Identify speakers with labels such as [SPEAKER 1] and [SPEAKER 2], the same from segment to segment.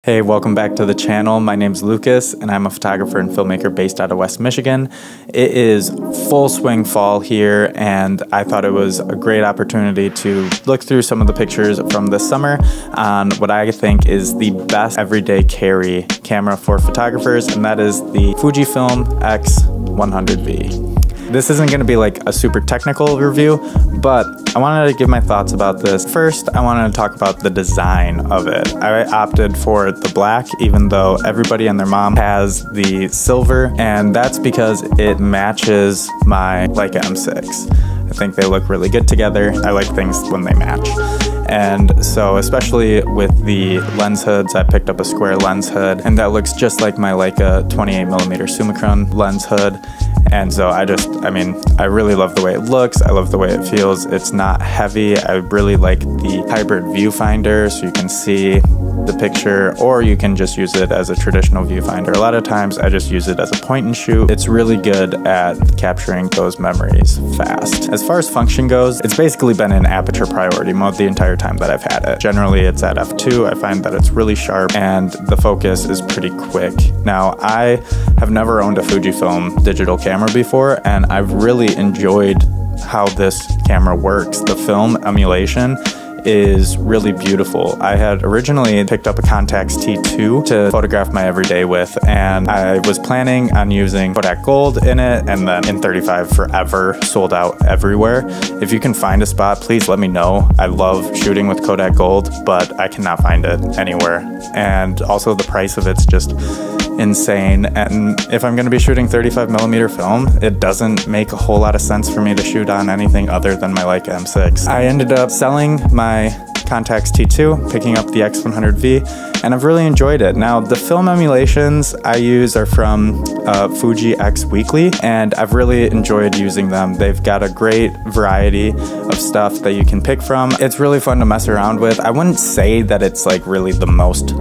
[SPEAKER 1] Hey, welcome back to the channel. My name's Lucas and I'm a photographer and filmmaker based out of West Michigan. It is full swing fall here and I thought it was a great opportunity to look through some of the pictures from this summer on what I think is the best everyday carry camera for photographers, and that is the Fujifilm X100V. This isn't going to be like a super technical review, but I wanted to give my thoughts about this. First, I wanted to talk about the design of it. I opted for the black, even though everybody and their mom has the silver, and that's because it matches my Leica M6. I think they look really good together. I like things when they match. And so especially with the lens hoods, I picked up a square lens hood, and that looks just like my Leica 28mm Summicron lens hood. And so I really love the way it looks. I love the way it feels. It's not heavy. I really like the hybrid viewfinder, so you can see the picture, or you can just use it as a traditional viewfinder. A lot of times I just use it as a point and shoot. It's really good at capturing those memories fast. As far as function goes, it's basically been in aperture priority mode the entire time that I've had it. Generally it's at f2. I find that it's really sharp and the focus is pretty quick. Now, I have never owned a Fujifilm digital camera before, and I've really enjoyed how this camera works. The film emulation is really beautiful. I had originally picked up a Contax T2 to photograph my everyday with, and I was planning on using Kodak Gold in it, and then in 35 forever, sold out everywhere. If you can find a spot, please let me know. I love shooting with Kodak Gold, but I cannot find it anywhere. And also the price of it's just insane, and if I'm going to be shooting 35mm film, it doesn't make a whole lot of sense for me to shoot on anything other than my Leica M6. I ended up selling my Contax T2, picking up the X100V, and I've really enjoyed it. Now, the film emulations I use are from Fuji X Weekly, and I've really enjoyed using them. They've got a great variety of stuff that you can pick from. It's really fun to mess around with. I wouldn't say that it's like really the most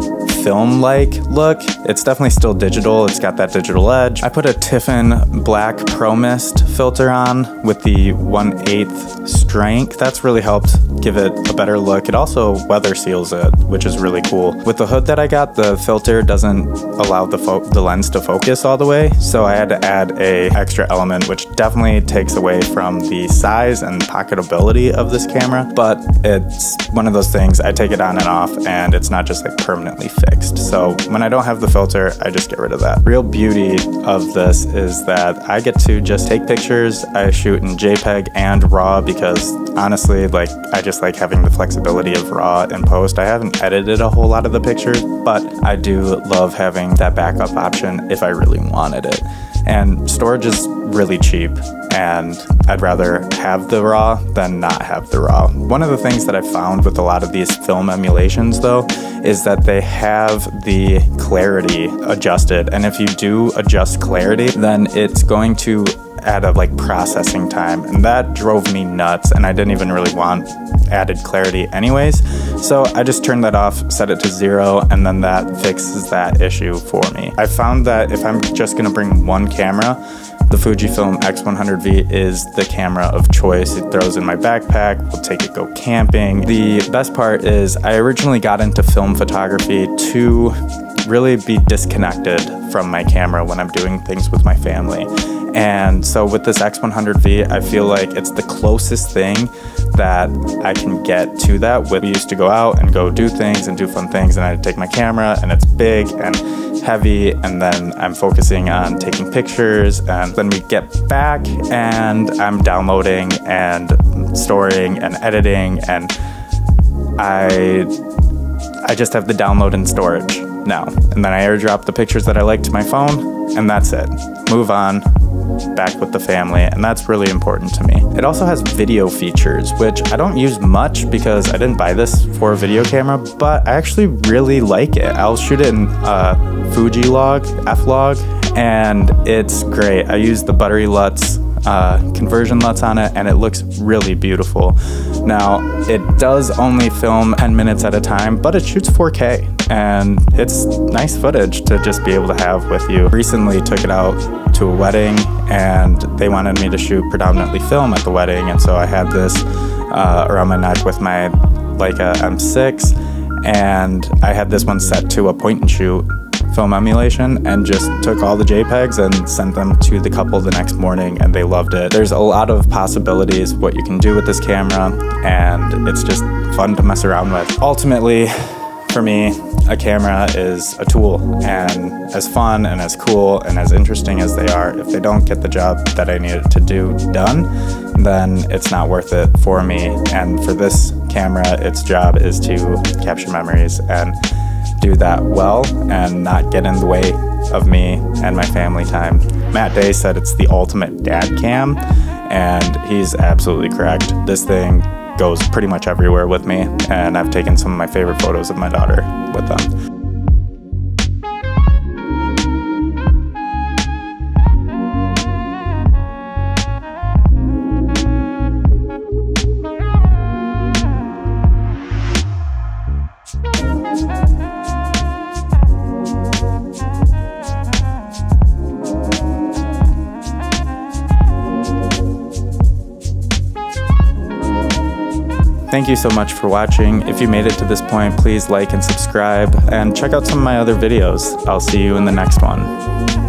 [SPEAKER 1] film-like look. It's definitely still digital. It's got that digital edge. I put a Tiffin Black Pro Mist filter on with the 1/8 strength. That's really helped give it a better look. It also weather seals it, which is really cool. With the hood that I got, the filter doesn't allow the lens to focus all the way, so I had to add a extra element, which definitely takes away from the size and pocketability of this camera, but it's one of those things, I take it on and off, and it's not just like permanently fixed. So when I don't have the filter, I just get rid of that. Real beauty of this is that I get to just take pictures. I shoot in JPEG and RAW because honestly, like, I just like having the flexibility of RAW in post. I haven't edited a whole lot of the pictures, but I do love having that backup option if I really wanted it. And storage is really cheap, and I'd rather have the RAW than not have the RAW. One of the things that I found with a lot of these film emulations though is that they have the clarity adjusted, and if you do adjust clarity, then it's going to add up like processing time, and that drove me nuts, and I didn't even really want added clarity anyways, so I just turned that off, set it to 0, and then that fixes that issue for me. I found that if I'm just gonna bring one camera, the Fujifilm X100V is the camera of choice. It throws in my backpack, we'll take it go camping. The best part is I originally got into film photography to really be disconnected from my camera when I'm doing things with my family. And so with this X100V, I feel like it's the closest thing that I can get to that. We used to go out and go do things and do fun things, and I'd take my camera and it's big and heavy, and then I'm focusing on taking pictures, and then we get back and I'm downloading and storing and editing, and I just have the download and storage now. And then I airdrop the pictures that I like to my phone, and that's it. Move on, back with the family, and that's really important to me. It also has video features, which I don't use much because I didn't buy this for a video camera, but I actually really like it. I'll shoot it in Fuji log, F-log, and it's great. I use the buttery LUTs conversion LUTs on it, and it looks really beautiful. Now, it does only film 10 minutes at a time, but it shoots 4K, and it's nice footage to just be able to have with you. Recently took it out to a wedding, and they wanted me to shoot predominantly film at the wedding, and so I had this around my neck with my Leica M6, and I had this one set to a point and shoot film emulation and just took all the JPEGs and sent them to the couple the next morning, and they loved it. There's a lot of possibilities what you can do with this camera, and it's just fun to mess around with. Ultimately, for me, a camera is a tool, and as fun and as cool and as interesting as they are, if they don't get the job that I need it to do done, then it's not worth it for me. And for this camera, its job is to capture memories and do that well and not get in the way of me and my family time. Matt Day said it's the ultimate dad cam, and he's absolutely correct. This thing goes pretty much everywhere with me, and I've taken some of my favorite photos of my daughter with them. Thank you so much for watching. If you made it to this point, please like and subscribe, and check out some of my other videos. I'll see you in the next one.